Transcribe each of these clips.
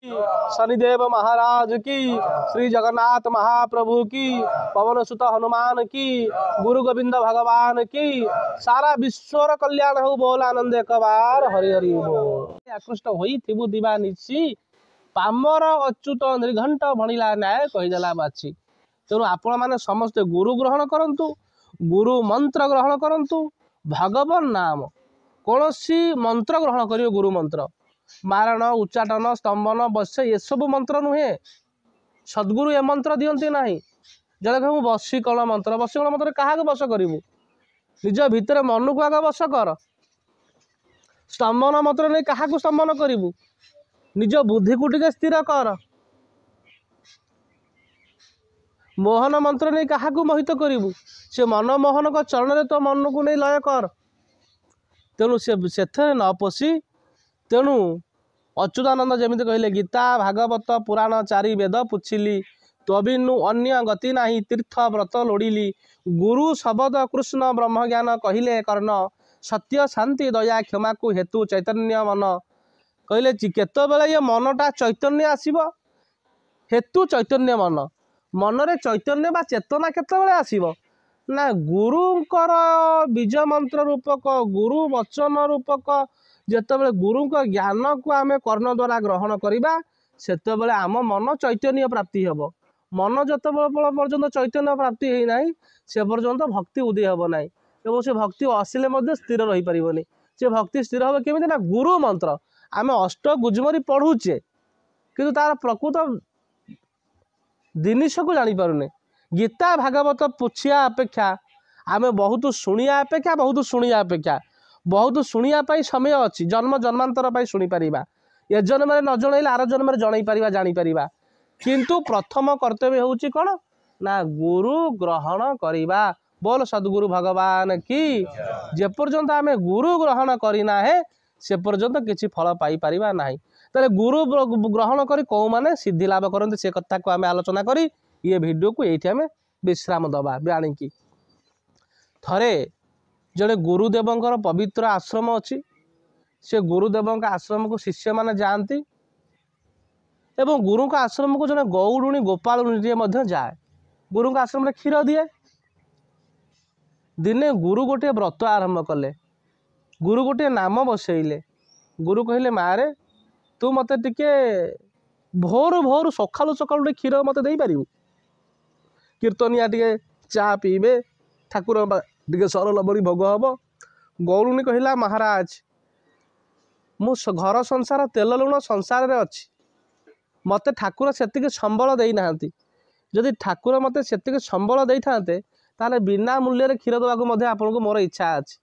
शनिदेव महाराज की, श्री जगन्नाथ महाप्रभु की, पवन सुत हनुमान की, गुरु गोविंद भगवान की, सारा विश्वर कल्याण हो। बोल आनंद एक बार हरि हरि बोल। आकृष्ट होई थिबु दिवा निशी, पामर अच्युत निर्घंट भणिला न्याय कहीदेला बाछी। तेणु आपण मैंने समस्ते गुरु ग्रहण करंतु, गुरु मंत्र ग्रहण करंतु। भगवान नाम कौन सी मंत्र ग्रहण करियो, गुरु मंत्र मारण उच्चाटन स्तंभन बस ये सब मंत्र नुहे। सद्गुरु ए मंत्र दियंती नहीं। जब कह बशीकरण मंत्र, बशीकरण मंत्र क्या बस करू, निज भितर मन को आग बस कर। स्तंभन मंत्र नहीं क्या स्तंभन करू, निज बुद्धि को टिके स्थिर कर। मोहन मंत्र नहीं क्या मोहित करू, से मनमोहन का चरण में तो मन को नहीं लय कर। तेणु से न पशि, तेणु अच्युतानंद जमी कहले गीता भागवत पुराण चारि वेद पुछिली, तबिनु अन्य गति नाही तीर्थ व्रत लोड़िली। गुरु शब्द कृष्ण ब्रह्म ज्ञान कहले कर्ण, सत्य शांति दया क्षमा को हेतु चैतन्य मन। कहले केतबेले ये मनटा चैतन्य आसीब, हेतु चैतन्य मन। मनरे चैतन्य बा चेतना केतबेले आसीब ना, गुरुंकर बीज मंत्र रूपक गुरु वचन रूपक जितेबाला गुरु ज्ञान को आम कर्ण द्वारा ग्रहण करवा, सेतबेले आम मन चैतन्य प्राप्ति हेब। मन जत पर्यंत चैतन्य प्राप्ति होना से पर्यंत भक्ति उदय हेब ना, एवं से भक्ति आसिले स्थिर रही पारनी। से भक्ति स्थिर हे केमी ना, गुरु मंत्र आम अष्ट गुजमरी पढ़ुचे कि तार प्रकृत जिनिस को जानीपारे। गीता भागवत पुछिया अपेक्षा आम बहुत शुणिया अपेक्षा बहुत शुणिया समय अच्छी। जन्म जन्मांतर पर शुणी पार, ए जन्म न जन आर जन्म जन पार जापर। किंतु प्रथम कर्तव्य हूँ कौन ना, गुरु ग्रहण करवा। बोल सद्गुरु भगवान की। जेपर्यंत आम गुरु ग्रहण करना है से पर्यंत किसी फल पाई परिबा नाही। ताले गुरु ग्रहण करी कौ माने सिद्धि लाभ करते से कथा को आम आलोचना करी ये वीडियो को ये आम विश्राम दबा जाणी। थरे जड़े गुरुदेवंकर पवित्र आश्रम अच्छी, से गुरुदेव आश्रम को शिष्य माने जाती एवं गुरु का आश्रम को जड़े गौड़ुणी गोपालुणी जाए। गुरु का आश्रम क्षीर दिए। दिने गुरु गोटे व्रत आरंभ कले, गुरु गोटे नाम बसैले। गुरु कहले मारे तू मत टिके भोर भोर सकालू सकालू क्षीर मत दे पारू। कीर्तनिया टिके चा पीबे, ठाकुर टिके सरल बड़ी भोग हम। गौरुणी कहला महाराज मु घर संसार तेल लुण संसार रे अच्छी, मते ठाकुर सेतिके संबल देई नाहांती। जदि ठाकुर मते सेतिके संबल देई थांते ताले बिना मूल्य रे क्षीर दवा को आपको मोर इच्छा अच्छी।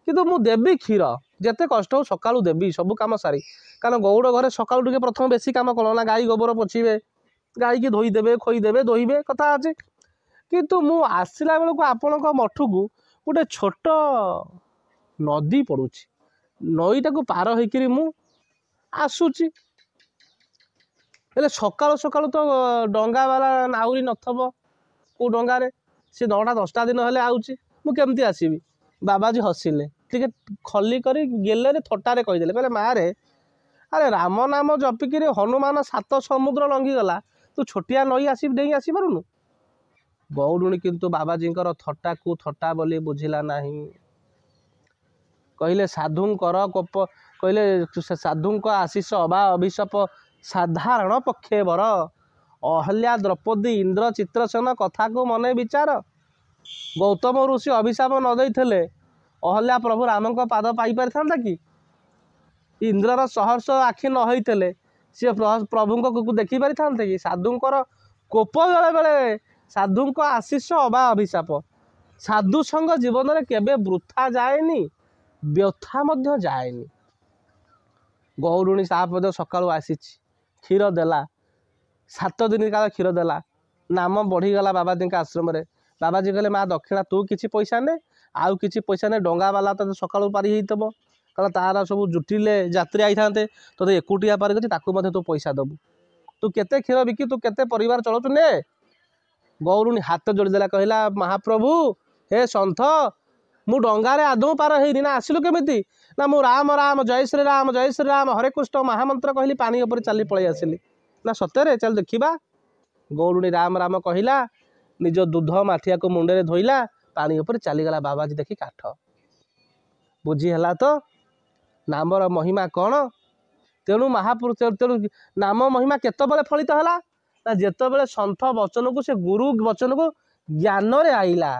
किंतु मु देवी क्षीर जिते कष्ट हो सकालू देवी सब कम सारी। कारण गौड़ घरे सकालू टिके प्रथम बेसी कम कल ना, गाई गोबर पोछिबे, गाई की धोईदेवे खोईदेवे दोहीबे कथा अच्छे। किंतु मु आसला बेलू आपण मठू को गोटे छोट नदी पड़ुची, नईटा को पार होकर मु आसुची। हेले सकालू सकालू तो डंगा वाला नाउरी नथब को डंगारे, सी 9टा 10टा दिन हेले आउची, मु केमती आसीबी। बाबाजी हसिले टिके खली करी गेले थटारे कहीदेले, कहले मारे अरे राम नाम जपिकी हनुमान 7 समुद्र लंघी गला, तू छोटिया नई आसी डेई आसी पारुनु। गौड़ुणी किंतु बाबाजींकर थट्टा को थट्टा बोली बुझिला नहीं। कहले साधुंकर कोप, कहले साधुंक आशीष अबा अभिशाप साधारण पक्षे बर। अहल्या द्रौपदी इंद्र चित्रसेन कथा को मने विचार। गौतम ऋषि अभिशाप न देइथिले अहल्या प्रभु राम पाद पाई पारि थांता कि? इंद्रर सहर्ष आखि न होइथिले सी प्रभु को देखी पारि थांते कि? साधुंकर कोप बेले बेले, साधुंक आशीष अबा अभिशाप। साधु संग जीवन में केबे वृथा जाएनी, व्यथा मध्य जाएनी। गौरुणी साहब सकाळु आसी क्षीर देला, 7 दिन काल क्षीर देला। नाम बढ़ीगला बाबाजी आश्रम रे। बाबाजी कहले माँ दक्षिणा तू किसी पैसा ने, आउ किसी पैसा ने, डंगा वाला तो सकाळु पारी होइतबो, कहला तार सब जुटिले यात्री आई थांते, तो एकुटिया पारी गति ताकू मते तू पैसा दबु। तू केते क्षीर बिकी, तू केते परिवार चलचु ने। गौरुणी हाथ जोड़ी देला, कहला महाप्रभु हे सन्थ मु डंगारे आदौ पार होइनी ना आसिलु केमिति ना मु राम राम जय श्री राम हरे कृष्ण महामंत्र कहली पानी ऊपर चली पळै आसिली ना सତରେ चल देखिबा। गौरुणी राम राम कहला निज दूध माठिया को मुंडे धोइला पानी ऊपर चलीगला बाबाजी देखी काठ बुझीला तो नामर महिमा कौन। तेणु महापुरुष तेणु नाम महिमा केतबेले फलित है ना जेतबेले सन्थ वचन को से गुरु वचन को ज्ञान रे आइला।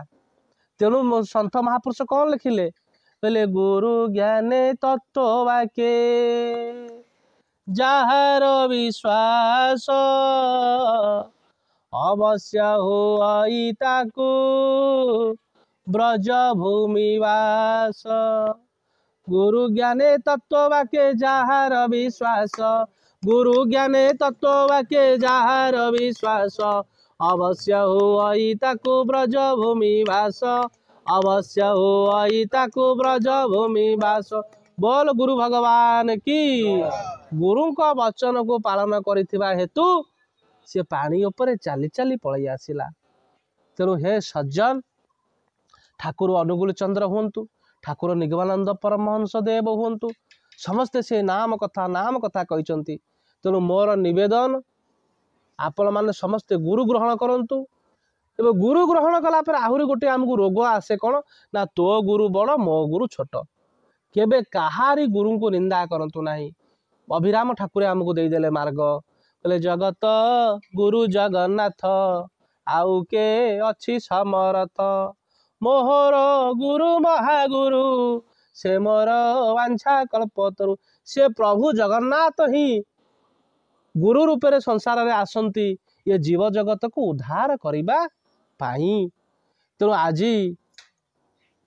तेणु सन्थ महापुरुष कौन लिखिले कहले गुरु ज्ञाने तत्व वाक्ये जाहार विश्वास अवश्य हुई ताकू ब्रज भूमिवास। गुरु ज्ञाने तत्व वाक्ये जाहार विश्वास गुरु ज्ञाने तत्व वाक्ये जाहार विश्वास अवश्य हुई ताकू ब्रज भूमिवास अवश्य हुई ताकू ब्रज भूमिवास। बोल गुरु भगवान की। गुरु का वचन को पालन करिथिबा हेतु से पानी ऊपर चाली चाली पळै आसिला। तेणु हे सज्जन ठाकुर अनुकूल चंद्र हुंतु ठाकुर निगमानंद परमहंस देव हुंतु समस्ते से नाम कथा कहते। तेणु मोर निवेदन आपण माने समस्ते गुरु ग्रहण करंतु। एवं गुरु ग्रहण कला पर आहुरी गोटे आमको रोग आसे कौन ना तो गुरु बड़ मो गुरु छोट केबे कहारी गुरु को निंदा करंतु नहीं। अभिराम ठाकुर आमको देदेले मार्ग कहले जगत गुरु जगन्नाथ आउ के अछि समरथ मोहर गुरु महागुरु से मोर वांछा कल्पतरु। से प्रभु जगन्नाथ ही गुरु रूपे संसार में आसंती ये जीव जगत को उद्धार करबा पाई। तेणु आज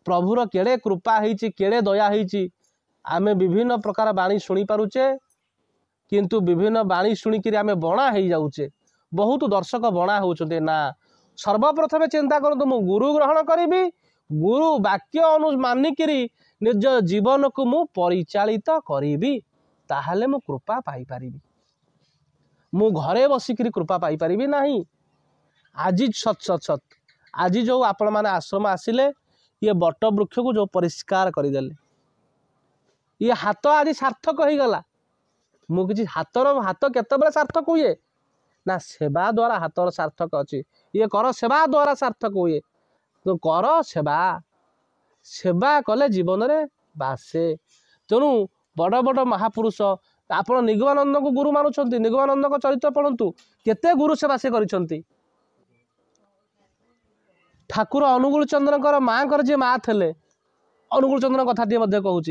प्रभुर केड़े कृपा होइछि केड़े दया होइछि आमे विभिन्न प्रकार बाणी शुणी पारुचे किंतु विभिन्न बाणी शुणिक आमे बणा हो जाऊे। बहुत दर्शक बणा होउछन्ते ना सर्वप्रथमे चिंता करतु मु गुरु ग्रहण करी गुरु वाक्य मानिकी निज जीवन को मु परिचालित करी ताहले मु कृपा पाई पारि। मु घरे बसिक कृपा पाई पारि नहीं। आज सत सत सत आज जो आपण मैंने आश्रम आसिले ये बट वृक्ष को जो परिष्कार करदेले ये हाथ आज सार्थक हो गला। मुझे हाथ केतबेले सार्थक हुए ना सेवा द्वारा हाथर सार्थक अच्छी ये कर सेवा द्वारा सार्थक हुए। तो कर सेवा सेवा कले जीवन में बासे। तेणु बड़ बड़ महापुरुष आपण निगमानंद को गुरु मानुंट निगमानंद को चरित्र पढ़ु केते गुरु सेवा से करिसंती। ठाकुर अनुकूल चंद्र माँ जी माँ थे अनुकूल चंद्र कथा कहूँ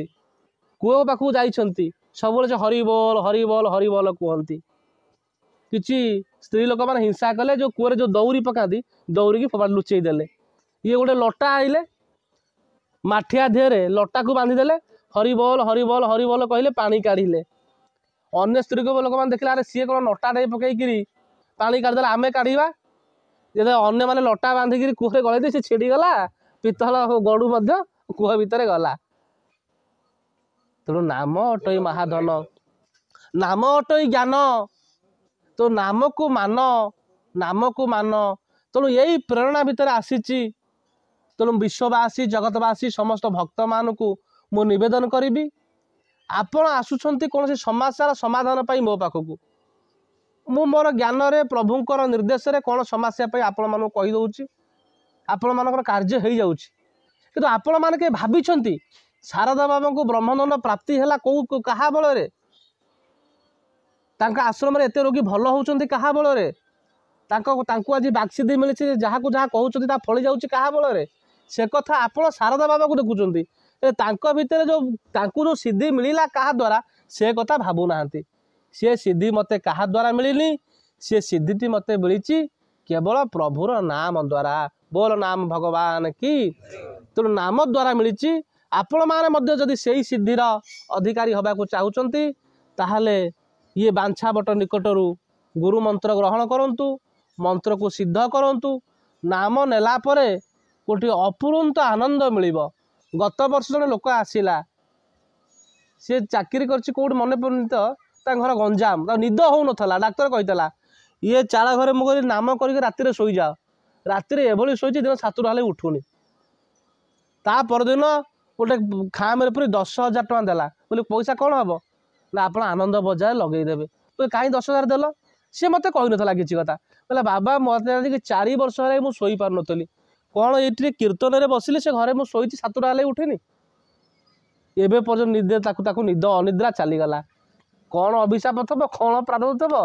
कूह पाखु जाइछंती सब हरिबोल हरिबोल हरिबोल कहती किसी स्त्री लोक मैंने हिंसा कले जो कूह जो दौरी पकाती दौरी की फोपाड़ लुचई देले ये गोटे लटा आइले माठिया देहरे लटा को बांधिदेले हरिबोल हरिबोल हरिबोल कहले पानी काढ़िले। अन्य स्त्री को लोक मैंने देखला अरे सी कौन लटा टाइप पकईकि पानी काढ़ीदेला आमे काढ़ा जे अन्य मैंने लटा बांधिकी कूह गलती से छिड़ीगला पितल गड़ू कूह भितर गला। तेणु नाम अटई महाधन नाम अटई ज्ञान तो नाम को मान। तेणु यही प्रेरणा भितर आसीची। तेणु विश्ववासी जगतवासी समस्त भक्त मान को मु निवेदन करी आपण आसुंच कौन समस्यार समाधान पाई मो पाखक मु मोर ज्ञान रे प्रभुंकर निर्देश रे कौन समस्या पाई आपण मानक कही दउची आपण मानकर कार्य हो जाउची। किंतु आपण मान के भाबिछंती शारदा बाबा को ब्रह्मदंड प्राप्ति है कौ क्या बल आश्रम एत रोगी भल होती क्या बल आज बाक्सीदी मिली जहाँ को जहाँ कहते फली जाऊँगी क्या बल से कथा आप शारदा बाबा को देखुं भितर जो सिद्धि मिलला क्या द्वारा से कथा भावुना सी सिद्धि मत क्या द्वारा मिलनी सी सिद्धि मत मिली केवल प्रभुर नाम द्वारा। बोल नाम भगवान की। तेणु नाम द्वारा मिली आपण मैंने जदि से सिद्धिर अधिकारी हवा को चाहते ताहले ये बांछाबट निकटरू गुरु मंत्र ग्रहण करंतु मंत्र को सिद्ध करंतु नाम नेला परे गोटे अपुरंत आनंद मिलिबो। गत वर्ष जन लोक आसिला सी चाकरी करछि कोड मन पड़नी तो घर गंजाम निद हो नथला डाक्तर कहीला ये चाल घरे मुझे नाम करके राति शोई जाओ राति एभली शोची दिन 7 हेल्ले उठुनी ता परदिन गोटे खाम पूरी 10,000 टଙ୍କା देला बोले पैसा कौन हम ना आप आनंद बजार लगेदेवे बोले कहीं 10,000 देल सी मत कही ना किसी कथा बोला बाबा मत 4 वर्ष है मुझे शोई पार नी कौन ये कीर्तन में बसिले से घरे मुझे शोची 7टा हेल्ले उठेनी एवं पर्यटन निदे ताकू निद अनिद्रा चलीगला कौन अभिशाप थब कौन प्रारब्ध थब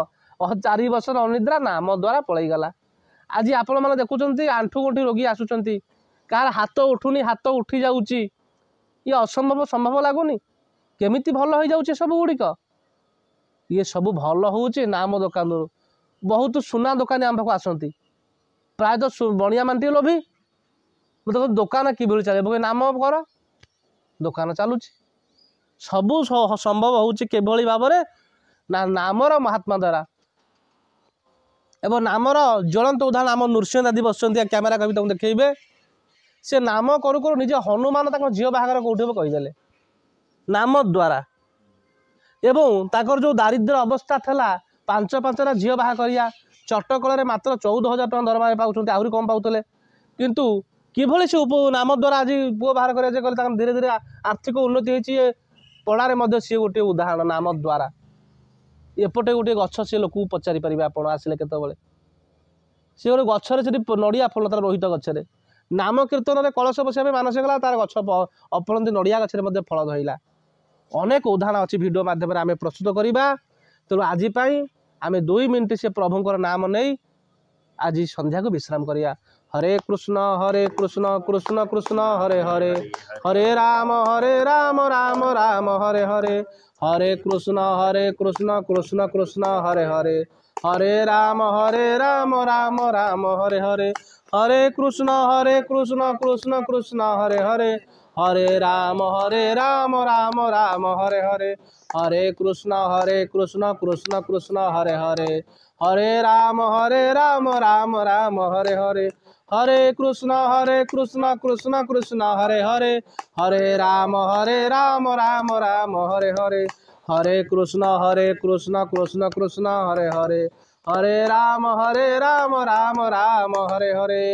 4 वर्ष अनिद्रा नाम द्वारा पलैगला आज आपण मैंने देखुं आंठू गंठी रोगी आसुंच कार हाथ उठुनी हाथ उठी जाऊँगी ये असंभव संभव लगुनि केमिति भल हो जाऊे सब गुड़िक ये सब भल हो नाम दुकान बहुत सुना दुकानी आम पाक आसती प्रायतः बणिया मानती लोभी मतलब दुकान कि चले नाम कर दुकान चलुची सबू संभव होभली भाव ना नामर महात्मा द्वारा एवं नामर ज्वलंत उदाहरण आम नृसिंह दादी बस कैमेरा कवि तुम देखेबे से नाम करू करू निज हनुमान तक झील बाहागर कौटे कहीदेले नाम द्वारा एवं ताकर जो दारिद्र्य अवस्था था 5-5टा झील बाहा करिया चटकल मात्र 14,000 टଙ୍କା दरमा पाँच आहरी कम पाते किंतु किभली से नाम द्वारा आज पुओ बाहर कर धीरे धीरे आर्थिक उन्नति होती पड़ारे सी गोटे उदाहरण नाम द्वारा एपटे गोटे गछ सी लोक पचारि पारे आप आसिले केतबले सी गोटे गचरे से नड़िया फल तार रोहित गचरे नाम कीर्तन में कलश बसाई मानसिक गला तार गछ अपरंती नड़िया गचरे फल धरला अनेक उदाहरण अच्छी भिडियो माध्यम आम प्रस्तुत करवा तेणु आज आम 2 मिनिट से प्रभुंर नाम नहीं आज संध्या को विश्राम करिया हरे कृष्ण कृष्ण कृष्ण हरे हरे हरे राम राम राम हरे हरे हरे कृष्ण कृष्ण कृष्ण हरे हरे हरे राम राम राम हरे हरे हरे कृष्ण कृष्ण कृष्ण हरे हरे हरे राम राम राम हरे हरे हरे कृष्ण कृष्ण कृष्ण हरे हरे हरे राम राम राम हरे हरे हरे कृष्ण कृष्ण कृष्ण हरे हरे हरे राम राम राम हरे हरे हरे कृष्ण कृष्ण कृष्ण हरे हरे हरे राम राम राम हरे हरे।